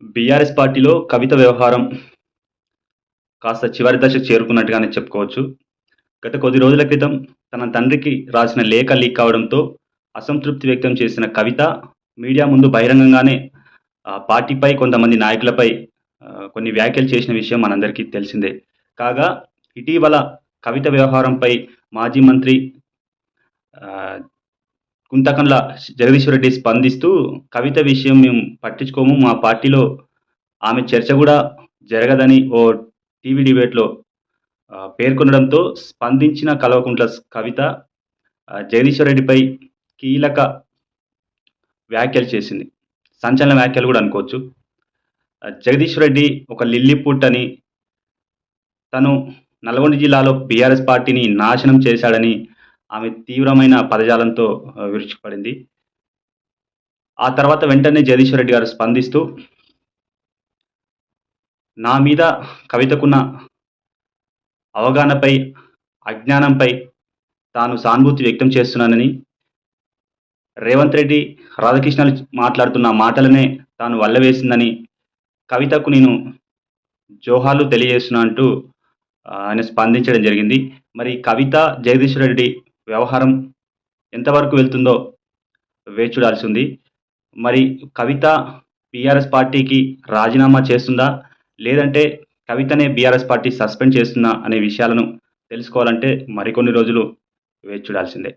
BRS పార్టీలో కవిత వ్యవహారం కాస్త చివరి దశకు చేరుకున్నట్టుగానే చెప్పుకోవచ్చు. గత కొద్ది రోజుల క్రితం తన తండ్రికి రాసిన లేఖ లీక్ కావడంతో అసంతృప్తి వ్యక్తం చేసిన కవిత మీడియా ముందు బహిరంగంగానే పార్టీపై కొంతమంది నాయకులపై కొన్ని వ్యాఖ్యలు చేసిన విషయం మనందరికీ తెలిసిందే. కాగా ఇటీవల కవిత వ్యవహారంపై మాజీ మంత్రి ఆహ్, గుంతకండ్ల జగదీశ్వర్ రెడ్డి స్పందిస్తూ కవిత విషయం మేము పట్టించుకోము. మా పార్టీలో ఆమె చర్చ గూడా జరగదని ఓ టీవీ డిబేట్‌లో పేర్కొనడంతో స్పందించిన కల్వకుంట్ల కవిత జగదీశ్వర్ రెడ్డిపై కీలక వ్యాఖ్యలు చేసింది. సంచలన వ్యాఖ్యలు గూడా అనుకోవచ్చు. జగదీశ్వర్ రెడ్డి ఒక లిల్లీపుట్ అని, తను నల్గొండ జిల్లాలో బీఆర్ఎస్ పార్టీని నాశనం చేశాడని ఆమె తీవ్రమైన పదజాలంతో విరుచుకుపడింది. ఆ తర్వాత వెంటనే జగదీశ్వర్ రెడ్డి గారు స్పందిస్తూ, నా మీద కవితకున్న అవగాహనపై, అజ్ఞానంపై తాను సానుభూతి వ్యక్తం చేస్తున్నానని, రేవంత్ రెడ్డి, రాధాకృష్ణలు మాట్లాడుతున్న మాటలనే తాను వల్లెవేసిందని, కవితకు నేను జోహార్లు తెలియజేస్తున్నా అంటూ ఆయన స్పందించడం జరిగింది. మరి కవిత, జగదీశ్వర్ రెడ్డి వ్యవహారం ఎంతవరకు వెళ్తుందో వేచి చూడాల్సి ఉంది. మరి కవిత బీఆర్ఎస్ పార్టీకి రాజీనామా చేస్తుందా? లేదంటే కవితనే బీఆర్ఎస్ పార్టీ సస్పెండ్ చేస్తుందా అనే విషయాలను తెలుసుకోవాలంటే మరికొన్ని రోజులు వేచి చూడాల్సిందే.